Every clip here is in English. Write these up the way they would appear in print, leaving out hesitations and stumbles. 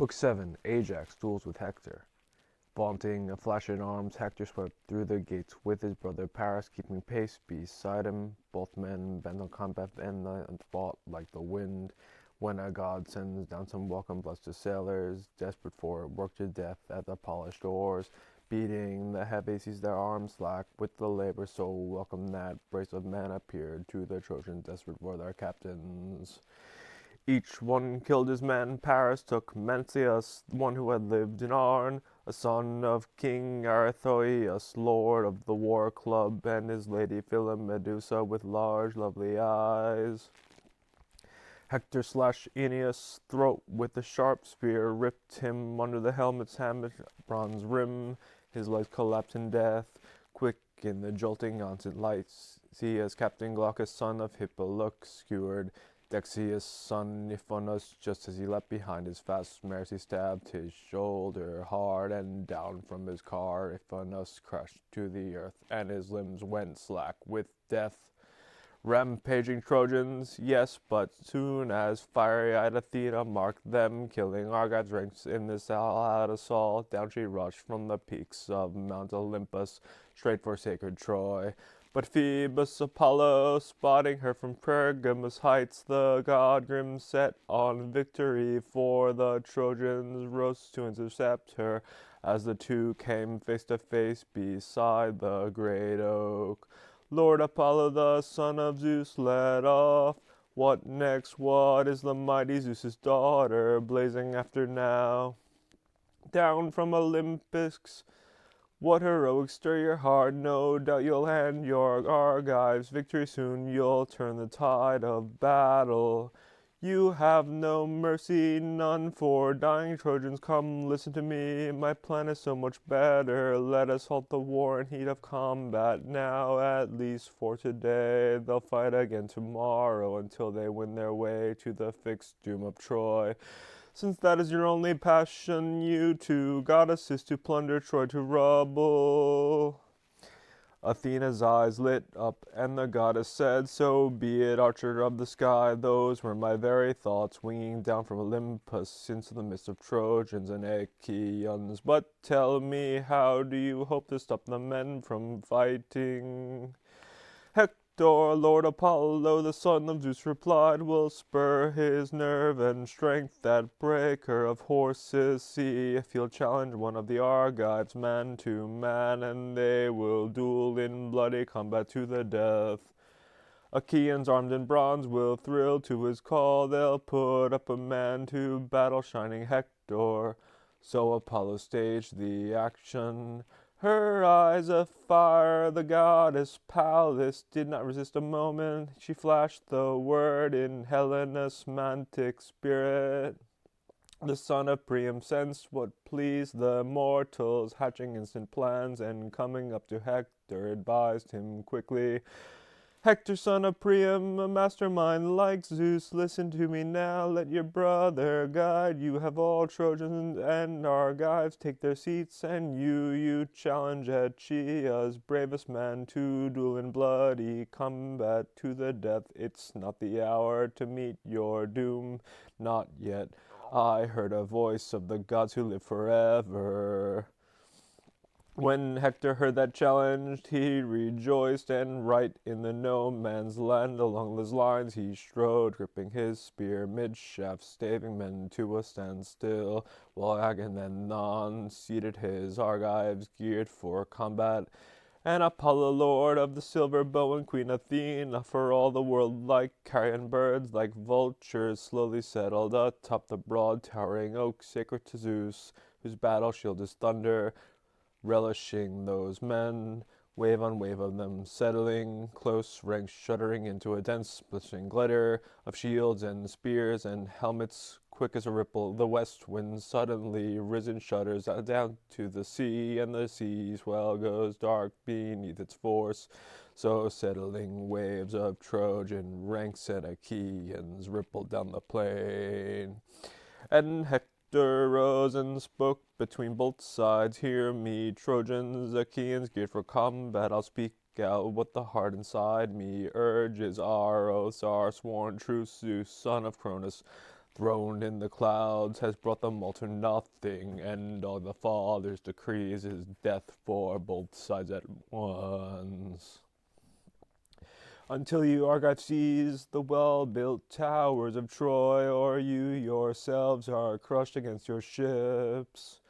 Book 7. Ajax duels with Hector. Vaunting a flash in arms, Hector swept through the gates with his brother Paris, keeping pace beside him. Both men bent on combat and fought like the wind. When a god sends down some welcome blessed to sailors, desperate for work to death at the polished oars, beating the heavy seas their arms slack with the labor so welcome that brace of men appeared to the Trojans desperate for their captains. Each one killed his man. Paris took Mencius, one who had lived in Arne, a son of King Arethoius, lord of the war club, and his lady Philomedusa with large lovely eyes. Hector slashed Aeneas' throat with a sharp spear, ripped him under the helmet's hammered bronze rim. His legs collapsed in death. Quick in the jolting onset lights, see as Captain Glaucus, son of Hippolochus, skewered Dexius' son Niphonos, just as he leapt behind his fast mares, he stabbed his shoulder hard, and down from his car Niphonos crashed to the earth, and his limbs went slack with death. Rampaging Trojans, yes, but soon as fiery-eyed Athena marked them, killing Argives ranks in this loud assault, down she rushed from the peaks of Mount Olympus, straight for sacred Troy. But Phoebus Apollo, spotting her from Pergamus heights, the god grim set on victory for the Trojans, rose to intercept her, as the two came face to face beside the great oak. Lord Apollo, the son of Zeus, led off. What next? What is the mighty Zeus's daughter blazing after now? Down from Olympus, what heroics stir your heart? No doubt you'll hand your Argives victory soon. You'll turn the tide of battle. You have no mercy, none for dying Trojans. Come, listen to me, my plan is so much better. Let us halt the war in heat of combat now, at least for today. They'll fight again tomorrow until they win their way to the fixed doom of Troy. Since that is your only passion, you two goddesses, to plunder Troy to rubble. Athena's eyes lit up, and the goddess said, so be it, archer of the sky. Those were my very thoughts, winging down from Olympus into the midst of Trojans and Achaeans. But tell me, how do you hope to stop the men from fighting? Hector, Lord Apollo, the son of Zeus, replied, will spur his nerve and strength, that breaker of horses. See if he'll challenge one of the Argives man to man, and they will duel in bloody combat to the death. Achaeans armed in bronze will thrill to his call. They'll put up a man to battle, shining Hector. So Apollo staged the action. Her eyes afire, the goddess Pallas did not resist a moment. She flashed the word in Helena's mantic spirit. The son of Priam sensed what pleased the mortals, hatching instant plans, and coming up to Hector advised him quickly. Hector, son of Priam, a mastermind like Zeus, listen to me now, let your brother guide you. Have all Trojans and Argives take their seats, and you challenge Aegea's bravest man to duel in bloody combat to the death. It's not the hour to meet your doom, not yet. I heard a voice of the gods who live forever. When Hector heard that challenge, he rejoiced, and right in the no man's land along those lines he strode, gripping his spear mid-shaft, staving men to a standstill, while Agamemnon seated his Argives geared for combat. And Apollo, lord of the silver bow, and Queen Athena, for all the world like carrion birds, like vultures, slowly settled atop the broad towering oak sacred to Zeus, whose battle shield is thunder, relishing those men, wave on wave of them settling, close ranks shuddering into a dense splashing glitter of shields and spears and helmets. Quick as a ripple, the west wind suddenly risen shudders down to the sea, and the sea swell goes dark beneath its force. So settling waves of Trojan ranks and Achaeans rippled down the plain. And Hector rose and spoke between both sides. Hear me, Trojans, Achaeans, geared for combat. I'll speak out what the heart inside me urges. Our oaths, our sworn truce, Zeus, son of Cronus, throned in the clouds, has brought them all to nothing, and all the Father's decrees is death for both sides at once. Until you Argives seize the well-built towers of Troy, or you yourselves are crushed against your ships.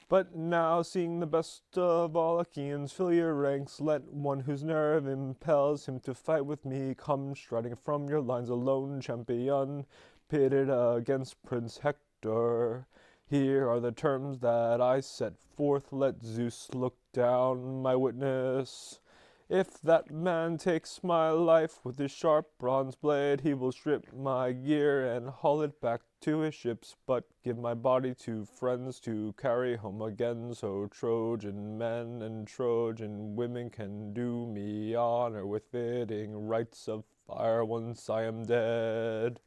But now, seeing the best of all Achaeans fill your ranks, let one whose nerve impels him to fight with me come striding from your lines a lone champion, pitted against Prince Hector. Here are the terms that I set forth, let Zeus look down, my witness. If that man takes my life with his sharp bronze blade, he will strip my gear and haul it back to his ships, but give my body to friends to carry home again, so Trojan men and Trojan women can do me honor with fitting rites of fire once I am dead.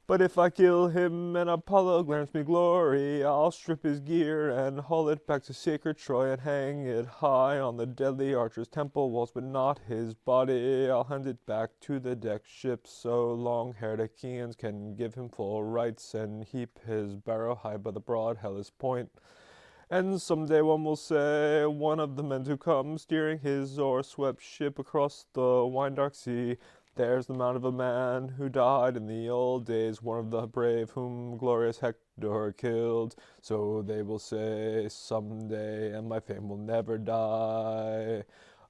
But if I kill him and Apollo grants me glory, I'll strip his gear and haul it back to sacred Troy and hang it high on the deadly archer's temple walls, but not his body. I'll hand it back to the decked ships so long-haired Achaeans can give him full rights and heap his barrow high by the broad Hellas point. And someday one will say, one of the men to come, steering his oar-swept ship across the wine-dark sea, there's the mount of a man who died in the old days, one of the brave whom glorious Hector killed. So they will say someday, and my fame will never die.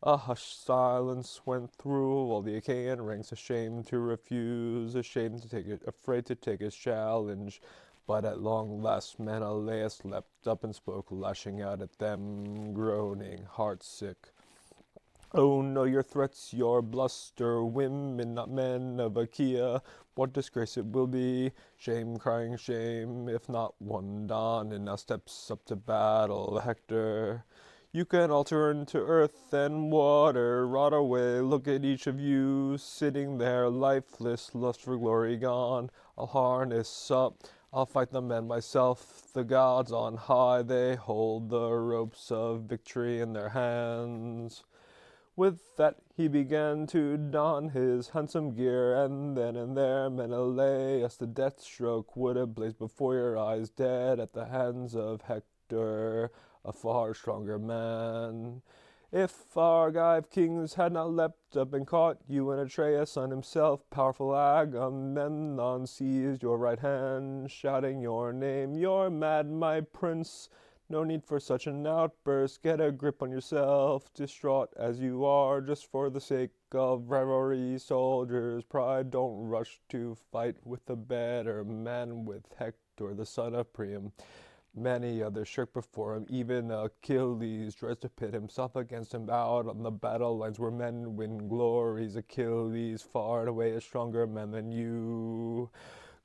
A hushed silence went through all the Achaean ranks, ashamed to refuse, ashamed to take it, afraid to take his challenge. But at long last Menelaus leapt up and spoke, lashing out at them, groaning, heartsick. Oh, know your threats, your bluster, women, not men of Achaea. What disgrace it will be, shame crying shame, if not one dawn, and now steps up to battle Hector. You can all turn to earth and water, rot away, look at each of you, sitting there lifeless, lust for glory gone. I'll harness up, I'll fight the men myself, the gods on high, they hold the ropes of victory in their hands. With that he began to don his handsome gear, and then and there Menelaus the death stroke would have blazed before your eyes, dead at the hands of Hector, a far stronger man. If Argive kings had not leapt up and caught you, and Atreus son himself, powerful Agamemnon, seized your right hand, shouting your name, you're mad, my prince. No need for such an outburst. Get a grip on yourself, distraught as you are, just for the sake of rivalry, soldiers' pride. Don't rush to fight with the better man, with Hector, the son of Priam. Many others shirk before him, even Achilles tries to pit himself against him out on the battle lines where men win glories. Achilles, far and away a stronger man than you.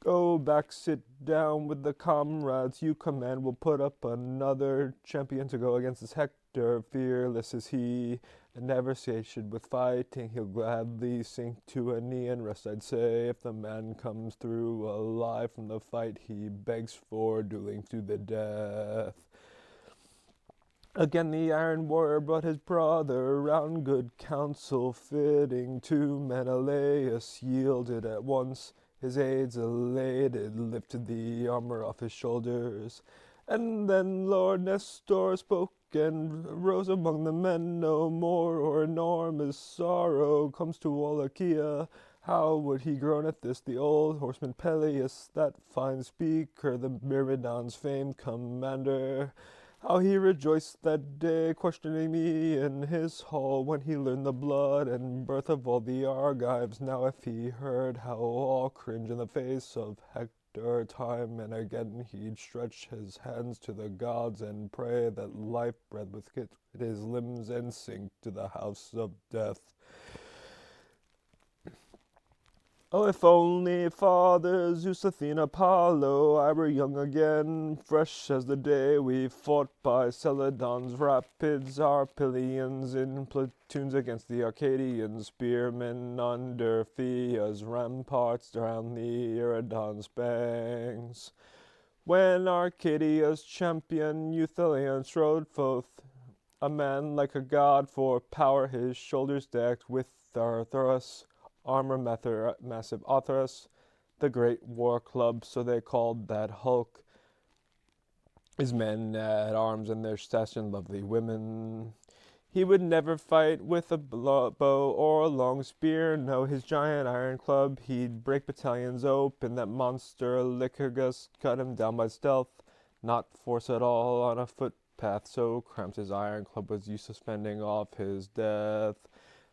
Go back, sit down with the comrades you command. We'll put up another champion to go against this Hector. Fearless is he, and never satiated with fighting. He'll gladly sink to a knee and rest, I'd say. If the man comes through alive from the fight, he begs for dueling to the death. Again the iron warrior brought his brother round, good counsel fitting to Menelaus, yielded at once. His aides elated lifted the armor off his shoulders. And then Lord Nestor spoke and rose among the men no more, or enormous sorrow comes to all Achaea. How would he groan at this, the old horseman Peleus, that fine speaker, the Myrmidons' famed commander? How he rejoiced that day, questioning me in his hall, when he learned the blood and birth of all the Argives. Now if he heard, how all cringe in the face of Hector, time and again he'd stretch his hands to the gods and pray that life breath would hit his limbs and sink to the house of death. Oh, if only Father Zeus, Athena, Apollo, I were young again, fresh as the day we fought by Celadon's rapids, our Pylians in platoons against the Arcadian spearmen under Phea's ramparts around the Iridon's banks. When Arcadia's champion Euthalion strode forth, a man like a god for power, his shoulders decked with Arthurus, armor massive Arthurus, the great war club, so they called that hulk. His men at arms and their station lovely women. He would never fight with a bow or a long spear. No, his giant iron club, he'd break battalions open. That monster Lycurgus cut him down by stealth, not force at all on a footpath. So cramped his iron club was used to fending off his death.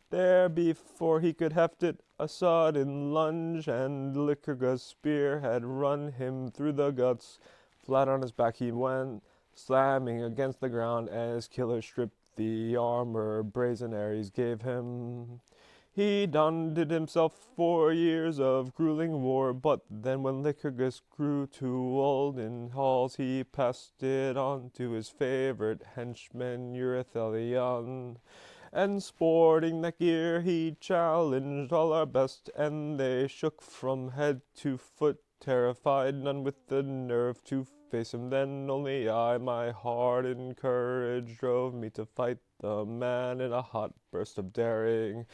There before he could heft it, a sudden lunge, and Lycurgus' spear had run him through the guts. Flat on his back he went, slamming against the ground, and his killer stripped the armor brazen Ares gave him. He donned it himself for years of grueling war, but then when Lycurgus grew too old in halls, he passed it on to his favorite henchman Eurythelion. And sporting that gear, he challenged all our best, and they shook from head to foot, terrified, none with the nerve to face him. Then only I, my heart and courage, drove me to fight the man in a hot burst of daring.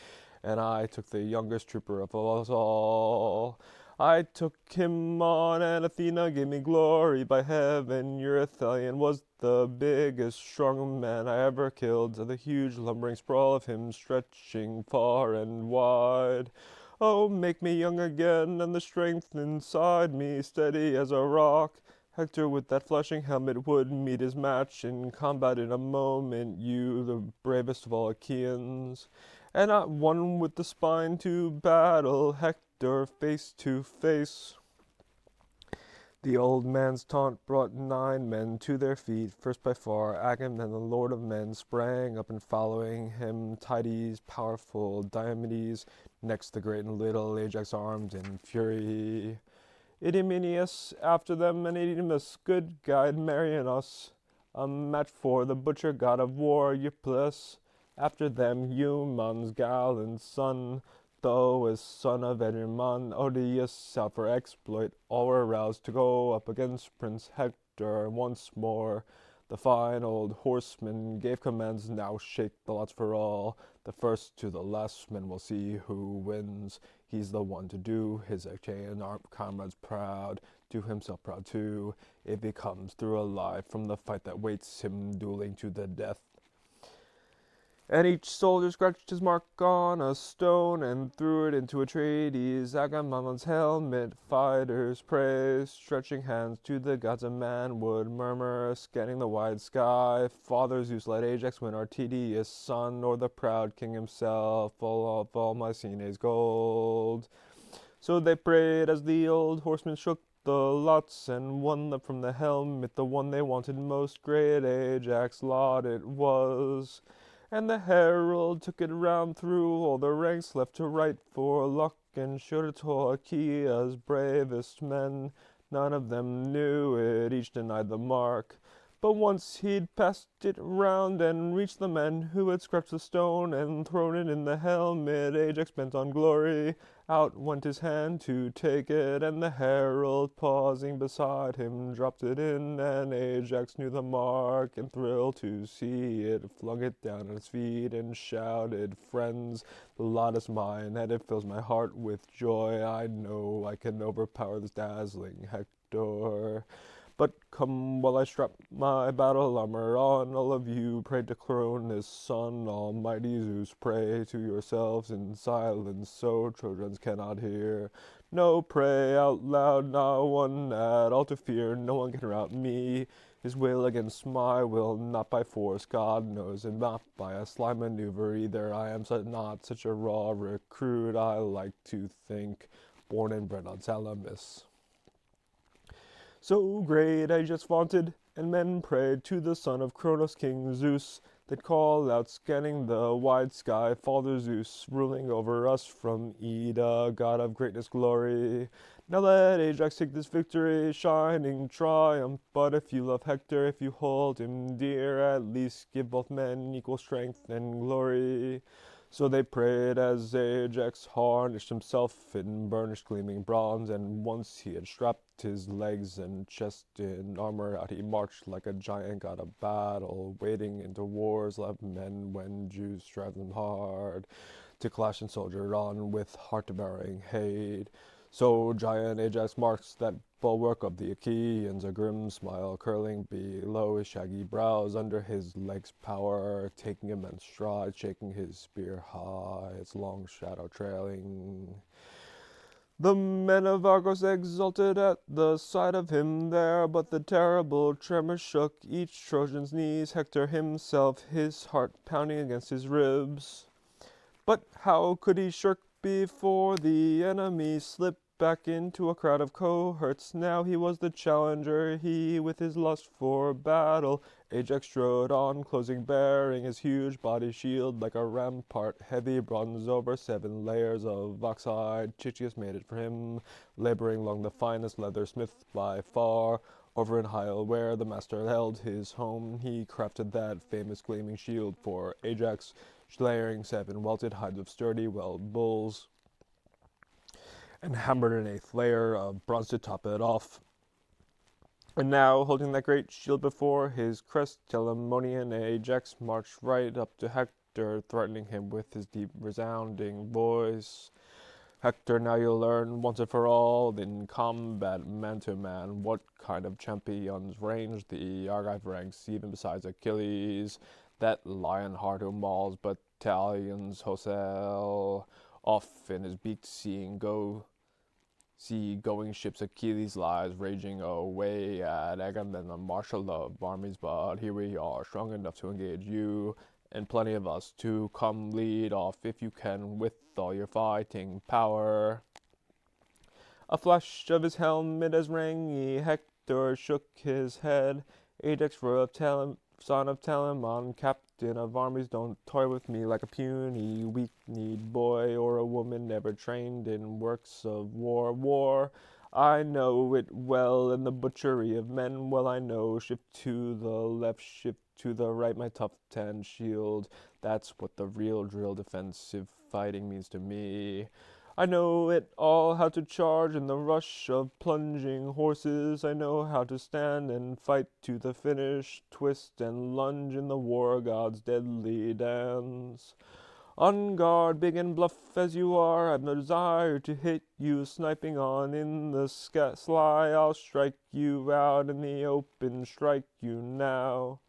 And I took the youngest trooper of us all. I took him on, and Athena gave me glory. By heaven, Eurythelion was the biggest, strong man I ever killed. The huge lumbering sprawl of him stretching far and wide. Oh, make me young again, and the strength inside me steady as a rock. Hector with that flashing helmet would meet his match in combat in a moment, you, the bravest of all Achaeans. And not one with the spine to battle Hector face to face. The old man's taunt brought 9 men to their feet. First by far, Agamemnon, the lord of men, sprang up, and following him, Tydes, powerful Diomedes, next the great and little Ajax armed in fury. Idomeneus after them, and Idomeneus, good guide Meriones, a match for the butcher god of war, Euplus. After them, Eumon's gallant son, Thoas, son of Edremon, Odius, out for exploit, all were roused to go up against Prince Hector once more. The fine old horseman gave commands, now shake the lots for all. The first to the last men will see who wins. He's the one to do his Achaean comrades proud, do himself proud too, if he comes through alive from the fight that waits him, dueling to the death. And each soldier scratched his mark on a stone and threw it into Atreides, Agamemnon's helmet. Fighters praised, stretching hands to the gods. A man would murmur, scanning the wide sky. Father Zeus, let Ajax win, our tedious son, or the proud king himself, full of all Mycenae's gold. So they prayed as the old horsemen shook the lots, and one leapt from the helmet, the one they wanted most. Great Ajax' lot it was. And the herald took it round through all the ranks, left to right, for luck and showed it to Achaea's bravest men. None of them knew it, each denied the mark. But once he'd passed it round and reached the men who had scratched the stone and thrown it in the helmet, Ajax bent on glory, out went his hand to take it, and the herald, pausing beside him, dropped it in, and Ajax knew the mark, and thrilled to see it, flung it down at his feet, and shouted, "Friends, the lot is mine, and it fills my heart with joy. I know I can overpower this dazzling Hector. But come while I strap my battle armor on, all of you pray to Cronus' son, almighty Zeus, pray to yourselves in silence, so Trojans cannot hear. No, pray out loud, not one at all to fear, no one can rout me. His will against my will, not by force, God knows, and not by a sly maneuver either. I am not such a raw recruit, I like to think, born and bred on Salamis. So great I just vaunted, and men prayed to the son of Cronos, King Zeus. They'd call out, scanning the wide sky, Father Zeus, ruling over us from Ida, God of greatness, glory. Now let Ajax take this victory, shining triumph. But if you love Hector, if you hold him dear, at least give both men equal strength and glory. So they prayed as Ajax harnessed himself in burnished gleaming bronze, and once he had strapped his legs and chest in armor, out he marched like a giant god of battle, wading into wars like men when Jews strive them hard to clash and soldier on with heart-devouring hate. So giant Ajax marks that bulwark of the Achaeans, a grim smile curling below his shaggy brows, under his legs power, taking immense strides, shaking his spear high, its long shadow trailing. The men of Argos exulted at the sight of him there, but the terrible tremor shook each Trojan's knees, Hector himself, his heart pounding against his ribs. But how could he shirk before the enemy slipped back into a crowd of cohorts? Now he was the challenger, he with his lust for battle. Ajax strode on, closing, bearing his huge body shield like a rampart, heavy bronze over 7 layers of oxide. Chichias made it for him, laboring along the finest leather smith by far. Over in Hyle, where the master held his home, he crafted that famous gleaming shield for Ajax, layering 7 welted hides of sturdy wild bulls, and hammered an 8th layer of bronze to top it off. And now, holding that great shield before his crest, Telamonian Ajax marched right up to Hector, threatening him with his deep resounding voice. Hector, now you'll learn once and for all, in combat man to man, what kind of champions range the Argive ranks, even besides Achilles, that lion heart who mauls battalions wholesale. Off in his beaked sea-going ships Achilles lies, raging away at Agamemnon, marshal of armies, but here we are, strong enough to engage you, and plenty of us to come lead off if you can with all your fighting power. A flash of his helmet as rang, Hector shook his head. Ajax, son of Telamon, captain of armies, don't toy with me like a puny, weak-kneed boy or a woman never trained in works of war. I know it well, and the butchery of men well I know. Shift to the left, shift to the right, my tough tan shield. That's what the real drill defensive fighting means to me. I know it all, how to charge in the rush of plunging horses. I know how to stand and fight to the finish, twist and lunge in the war god's deadly dance. On guard, big and bluff as you are, I've no desire to hit you, sniping on in the sly. I'll strike you out in the open, strike you now.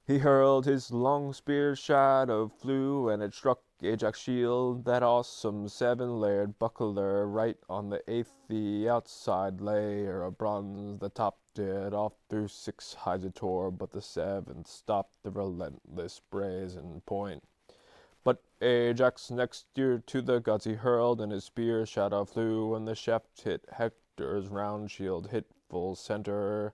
He hurled his long spear's shadow flew, and it struck Ajax' shield, that awesome 7-layered buckler, right on the 8th, the outside layer of bronze that topped it off through 6 hides it tore, but the 7th stopped the relentless brazen point. But Ajax next year to the gods he hurled, and his spear's shadow flew, and the shaft hit Hector's round shield, hit full center.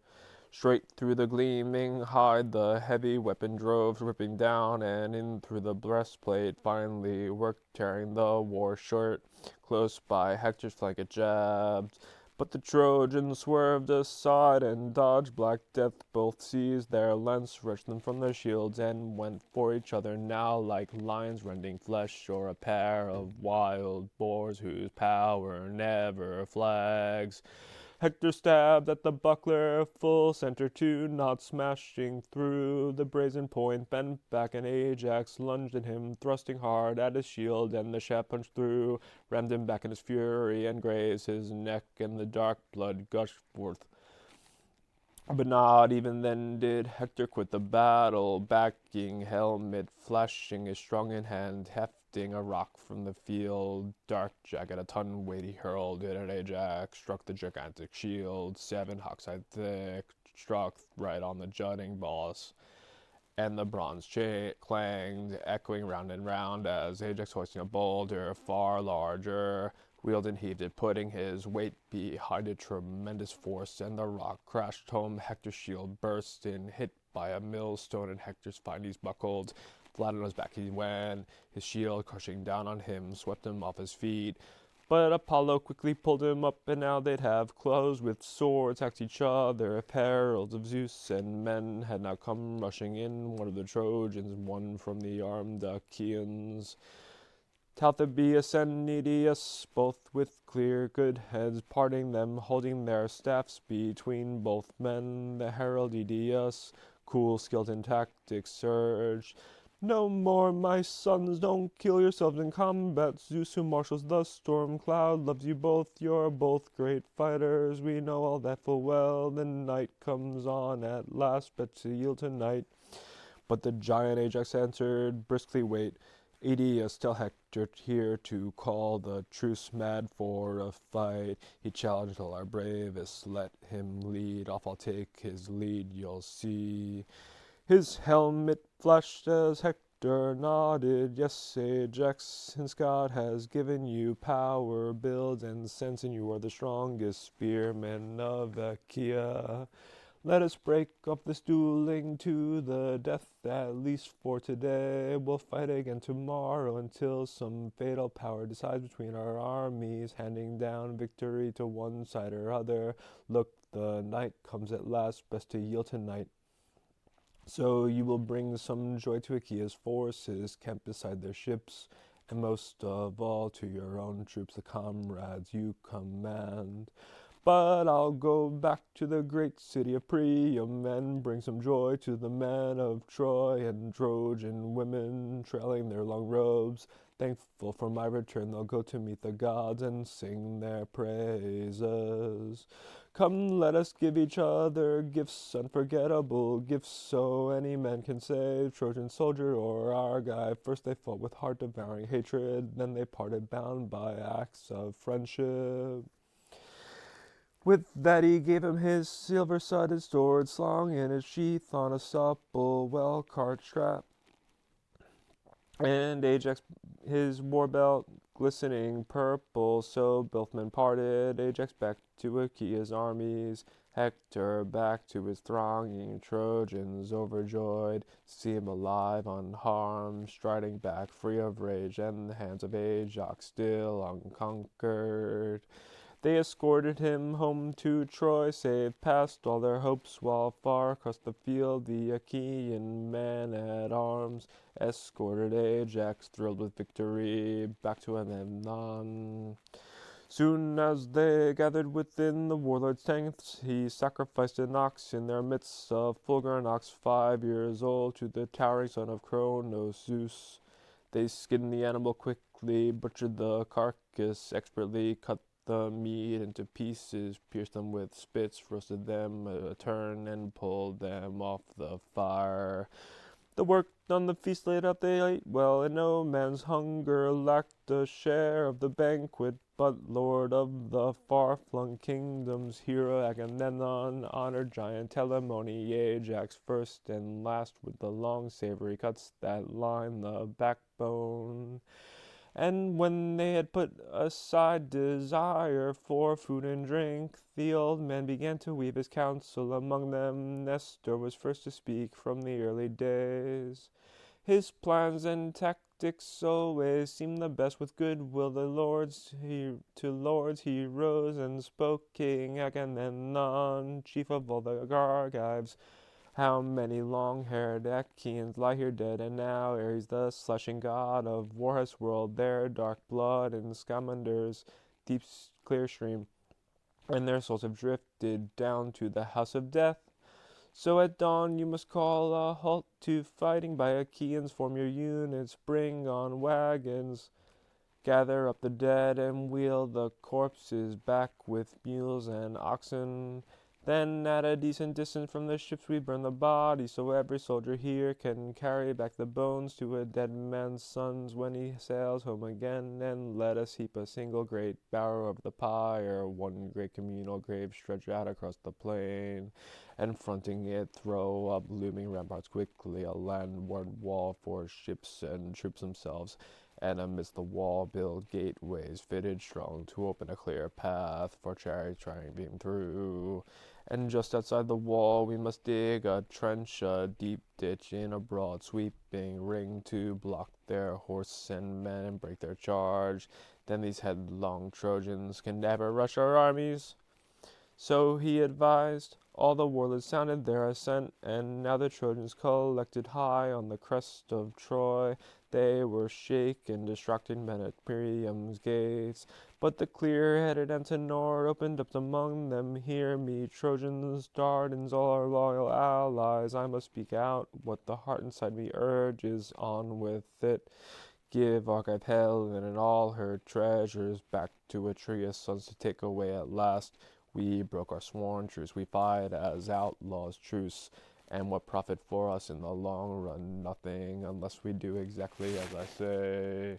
Straight through the gleaming hide the heavy weapon drove, ripping down and in through the breastplate, finally worked, tearing the war shirt. Close by Hector's flank it jabbed, but the Trojans swerved aside and dodged black death. Both seized their lance, wrenched them from their shields, and went for each other now like lions rending flesh, or a pair of wild boars whose power never flags. Hector stabbed at the buckler, full center too, not smashing through. The brazen point bent back, and Ajax lunged at him, thrusting hard at his shield, and the shaft punched through, rammed him back in his fury, and grazed his neck, and the dark blood gushed forth. But not even then did Hector quit the battle, backing helmet, flashing his strong in hand, hefting a rock from the field. Dark jacket, a ton weight he hurled it at Ajax, struck the gigantic shield, 7 hawkside thick, struck right on the jutting boss. And the bronze clanged, echoing round and round as Ajax, hoisting a boulder far larger, wheeled and heaved it, putting his weight behind it, tremendous force, and the rock crashed home. Hector's shield burst in, hit by a millstone, and Hector's fine knees buckled. Flat on his back he went, his shield crushing down on him, swept him off his feet. But Apollo quickly pulled him up, and now they'd have clothes with swords, hacked each other, heralds of Zeus, and men had now come rushing in, one of the Trojans, one from the armed Achaeans. Talthybius and Nedius, both with clear good heads, parting them, holding their staffs between both men. The herald Idias, cool, skilled in tactics, surged. No more, my sons, don't kill yourselves in combat. Zeus, who marshals the storm cloud, loves you both. You're both great fighters. We know all that full well. The night comes on at last, but to yield tonight. But the giant Ajax answered, briskly wait. Aeneas, tell Hector here to call the truce, mad for a fight. He challenged all our bravest, let him lead. Off I'll take his lead, you'll see. His helmet flashed as Hector nodded. Yes, Ajax, since God has given you power, build and sense, and you are the strongest spearmen of Achaea. Let us break up this dueling to the death, at least for today. We'll fight again tomorrow until some fatal power decides between our armies, handing down victory to one side or other. Look, the night comes at last, best to yield tonight. So you will bring some joy to Achaea's forces, camped beside their ships, and most of all to your own troops, the comrades you command. But I'll go back to the great city of Priam and bring some joy to the men of Troy and Trojan women trailing their long robes. Thankful for my return, they'll go to meet the gods and sing their praises. Come, let us give each other gifts, unforgettable gifts, so any man can say, Trojan soldier or Argive. First they fought with heart-devouring hatred, then they parted bound by acts of friendship. With that he gave him his silver-studded sword, slung in its sheath on a supple, well-carved strap, and Ajax his war belt glistening purple. So both men parted, Ajax back to Achaea's armies, Hector back to his thronging Trojans, overjoyed to see him alive, unharmed, striding back free of rage and the hands of Ajax still unconquered. They escorted him home to Troy, saved past all their hopes, while far across the field the Achaean men-at-arms escorted Ajax, thrilled with victory, back to Amemnon. Soon as they gathered within the warlord's tents, he sacrificed an ox in their midst, a full-grown ox 5 years old, to the towering son of Cronos, Zeus. They skinned the animal quickly, butchered the carcass expertly, cut the meat into pieces, pierced them with spits, roasted them a turn, and pulled them off the fire. The work on the feast laid out they ate well, and no man's hunger lacked a share of the banquet. But lord of the far-flung kingdoms, hero Agamemnon honored giant Telamoni, Ajax first and last, with the long savory cuts that line the backbone. And when they had put aside desire for food and drink, the old man began to weave his counsel. Among them Nestor was first to speak from the early days. His plans and tactics always seemed the best. With good will to lords he rose and spoke. King Agamemnon, chief of all the Argives, how many long-haired Achaeans lie here dead, and now Ares, the slashing god of war, has swirled their dark blood in Scamander's deep clear stream, and their souls have drifted down to the house of death. So at dawn you must call a halt to fighting by Achaeans, form your units, bring on wagons, gather up the dead and wheel the corpses back with mules and oxen. Then at a decent distance from the ships we burn the bodies, so every soldier here can carry back the bones to a dead man's sons when he sails home again. And let us heap a single great bower over the pyre, one great communal grave stretched out across the plain, and fronting it throw up looming ramparts quickly, a landward wall for ships and troops themselves, and amidst the wall build gateways fitted strong to open a clear path for chariots driving through. And just outside the wall we must dig a trench, a deep ditch in a broad sweeping ring, to block their horse and men and break their charge. Then these headlong Trojans can never rush our armies. So he advised. All the warlords sounded their assent, and now the Trojans collected high on the crest of Troy. they were shaken, distracted men at Priam's gates. But the clear-headed Antenor opened up among them. Hear me, Trojans, Dardans, all our loyal allies. I must speak out what the heart inside me urges. On with it. Give Argive Helen and all her treasures back to Atreus' sons to take away at last. We broke our sworn truce. We fight as outlaws' truce. And what profit for us in the long run? Nothing, unless we do exactly as I say.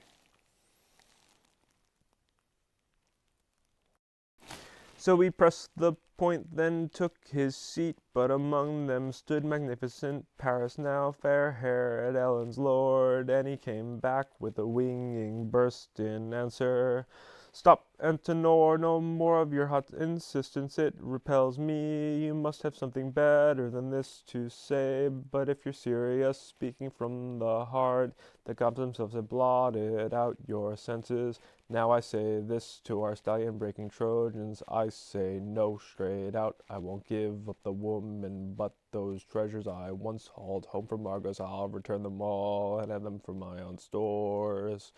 So he pressed the point, then took his seat, but among them stood magnificent Paris, now fair-haired Ellen's lord, and he came back with a winging burst in answer. Stop, Antenor, no more of your hot insistence, it repels me. You must have something better than this to say, but if you're serious, speaking from the heart, the gods themselves have blotted out your senses. Now I say this to our stallion-breaking Trojans, I say no straight out. I won't give up the woman, but those treasures I once hauled home from Argos, I'll return them all and add them for my own stores.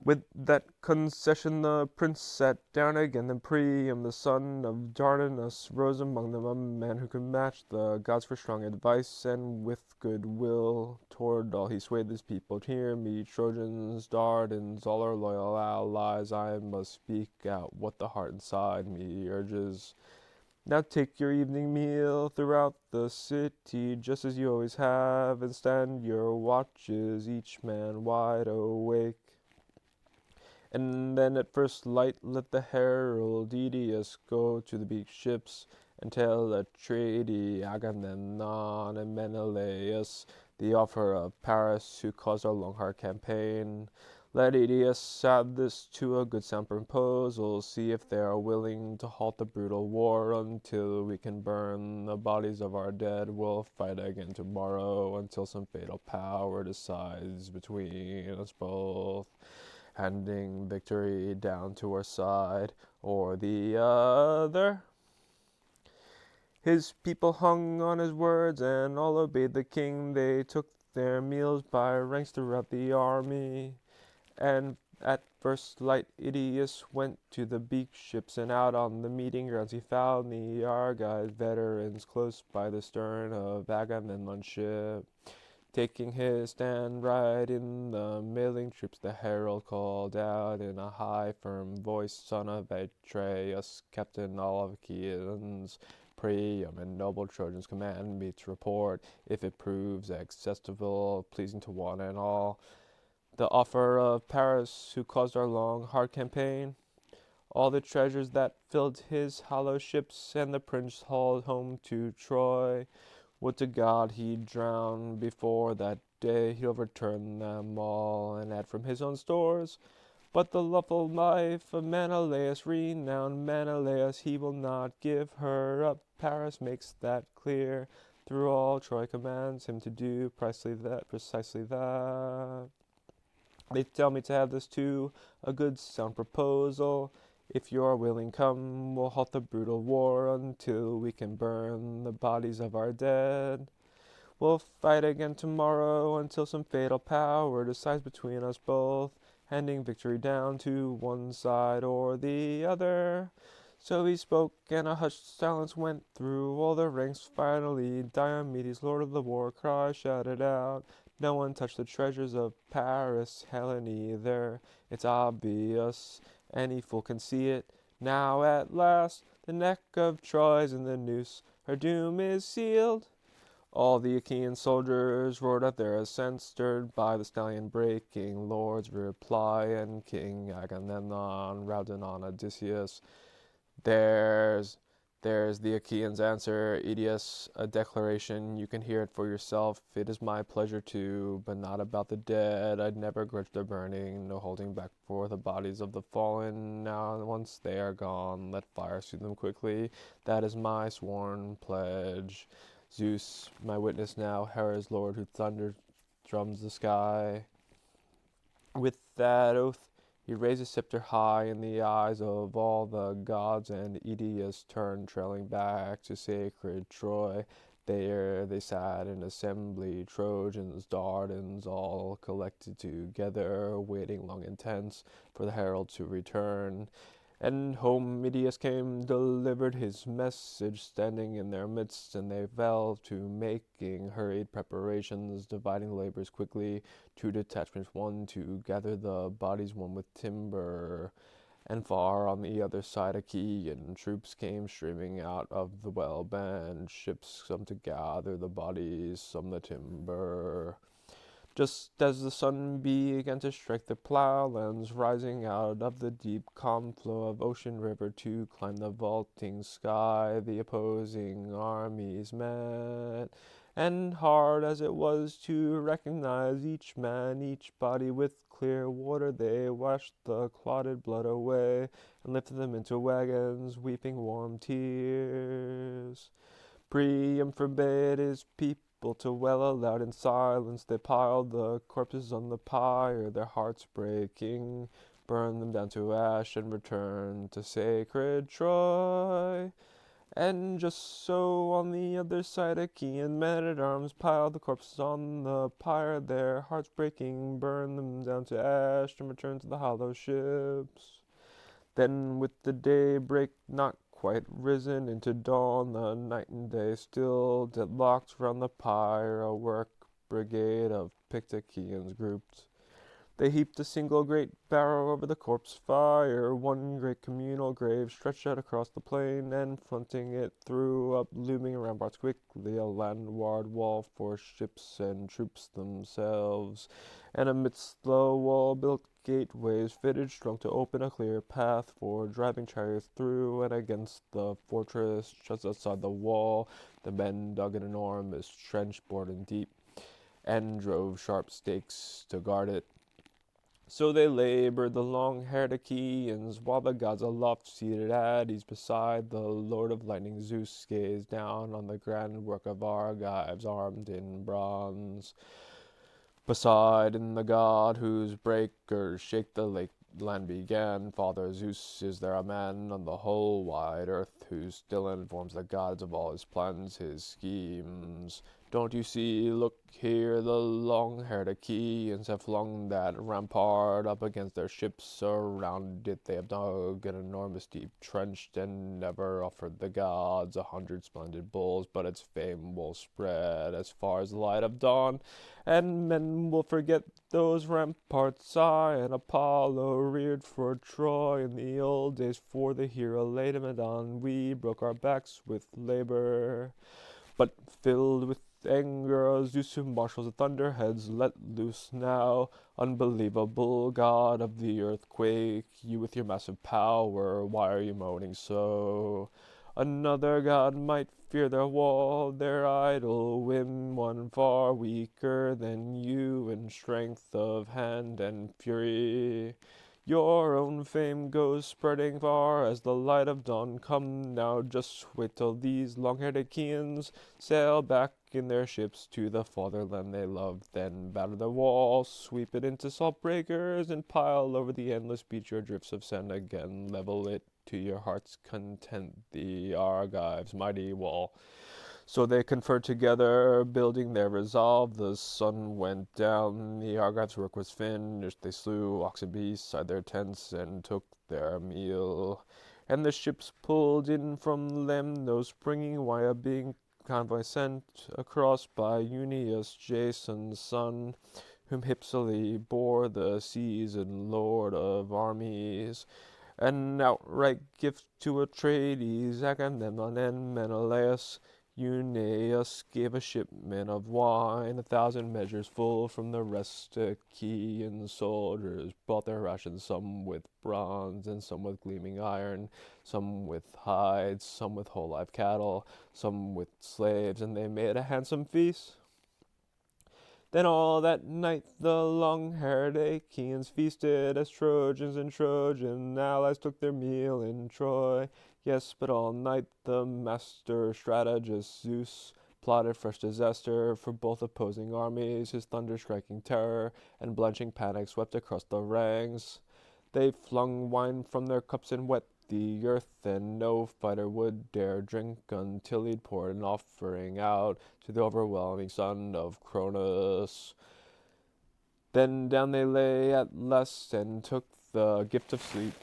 With that concession the prince sat down again. Then Priam, the son of Dardanus, rose among them, a man who could match the gods for strong advice, and with good will toward all he swayed his people. Hear me, Trojans, Dardans, all our loyal allies, I must speak out what the heart inside me urges. Now take your evening meal throughout the city, just as you always have, and stand your watches, each man wide awake. And then at first light let the herald Idaeus go to the beaked ships, and tell Atreides, Agamemnon, and Menelaus the offer of Paris, who caused our long hard campaign. Let Idaeus add this to a good sound proposal, see if they are willing to halt the brutal war until we can burn the bodies of our dead. We'll fight again tomorrow until some fatal power decides between us both, handing victory down to our side or the other. His people hung on his words, and all obeyed the king. They took their meals by ranks throughout the army, and at first light Idaeus went to the beaked ships, and out on the meeting grounds he found the Argive veterans close by the stern of Agamemnon's ship. Taking his stand right in the milling troops, the herald called out in a high, firm voice, Son of Atreus, captain all of Achaeans, Priam and noble Trojans, command me to report, if it proves acceptable, pleasing to one and all, the offer of Paris, who caused our long, hard campaign, all the treasures that filled his hollow ships, and the prince hauled home to Troy. Would to God he'd drown before that day, he'll return them all, and add from his own stores. But the lawful life of Menelaus, renowned Menelaus, he will not give her up. Paris makes that clear. Through all Troy commands him to do precisely that. They tell me to have this too, a good sound proposal. If you're willing, come, we'll halt the brutal war until we can burn the bodies of our dead. We'll fight again tomorrow until some fatal power decides between us both, handing victory down to one side or the other. So he spoke, and a hushed silence went through all the ranks. Finally, Diomedes, lord of the war cry, shouted out, no one touched the treasures of Paris, Helen either. It's obvious. Any fool can see it. Now at last the neck of Troy's in the noose. Her doom is sealed. All the Achaean soldiers roared out their assent, stirred by the stallion-breaking lord's reply, and King Agamemnon routed on Odysseus. There's the Achaeans' answer, Idaeus, a declaration, you can hear it for yourself. It is my pleasure too, but not about the dead. I'd never grudge their burning, no holding back for the bodies of the fallen. Now once they are gone, let fire soothe them quickly. That is my sworn pledge. Zeus, my witness now, Hera's lord who thunders, drums the sky. With that oath he raised his scepter high in the eyes of all the gods, and Idaeus turned trailing back to sacred Troy. There they sat in assembly, Trojans, Dardans, all collected together, waiting long and tense for the herald to return. And home Medius came, delivered his message, standing in their midst, and they fell to making hurried preparations, dividing labors quickly, two detachments, one to gather the bodies, one with timber. And far on the other side Achaean troops came streaming out of the well-manned ships, some to gather the bodies, some the timber. Just as the sun began to strike the plowlands, rising out of the deep calm flow of ocean river to climb the vaulting sky, the opposing armies met. And hard as it was to recognize each man, each body, with clear water they washed the clotted blood away and lifted them into wagons, weeping warm tears. Priam forbade his people to wail aloud in silence. They piled the corpses on the pyre, their hearts breaking, burned them down to ash, and returned to sacred Troy. And just so on the other side Achaean men-at-arms piled the corpses on the pyre, their hearts breaking, burned them down to ash, and returned to the hollow ships. Then with the daybreak not quite risen into dawn, the night and day still deadlocked round the pyre, a work brigade of picked Achaeans grouped. They heaped a single great barrow over the corpse fire, one great communal grave stretched out across the plain, and fronting it threw up looming ramparts quickly, a landward wall for ships and troops themselves, and amidst the wall-built gateways fitted strong to open a clear path for driving chariots through, and against the fortress just outside the wall the men dug an enormous trench bored and deep, and drove sharp stakes to guard it. So they labored, the long-haired Achaeans, while the gods aloft, seated at ease beside the Lord of Lightning Zeus, gazed down on the grand work of Argives, armed in bronze. Poseidon, the god whose breakers shake the land began, Father Zeus, is there a man on the whole wide earth who still informs the gods of all his plans, his schemes? Don't you see, look here, the long-haired Achaeans have flung that rampart up against their ships. Around it they have dug an enormous deep trench, and never offered the gods 100 splendid bulls, but its fame will spread as far as the light of dawn, and men will forget those ramparts I and Apollo reared for Troy in the old days. For the hero Laomedon we broke our backs with labor. But filled with anger, Zeus, who marshals the thunderheads, let loose now. Unbelievable god of the earthquake, you with your massive power, why are you moaning so? Another god might fear their wall, their idle whim, one far weaker than you in strength of hand and fury. Your own fame goes spreading far as the light of dawn. Come now, just wait till these long-haired Achaeans sail back in their ships to the fatherland they love. Then batter the wall, sweep it into salt breakers, and pile over the endless beach your drifts of sand again. Level it to your heart's content, the Argives' mighty wall. So they conferred together, building their resolve. The sun went down, the Argives' work was finished. They slew ox and beasts beside their tents and took their meal. And the ships pulled in from Lemnos, bringing why a big convoy sent across by Euneus, Jason's son, whom Hypsile bore the seas and lord of armies. An outright gift to Atreides, Agamemnon, and Menelaus. Euneus gave a shipment of wine, 1,000 measures full from the rest. Achaean soldiers brought their rations, some with bronze and some with gleaming iron, some with hides, some with whole live cattle, some with slaves, and they made a handsome feast. Then all that night the long-haired Achaeans feasted, as Trojans and Trojan allies took their meal in Troy. Yes, but all night the master strategist Zeus plotted fresh disaster for both opposing armies. His thunder-striking terror and blanching panic swept across the ranks. They flung wine from their cups and wet the earth, and no fighter would dare drink until he'd poured an offering out to the overwhelming son of Cronus. Then down they lay at last and took the gift of sleep.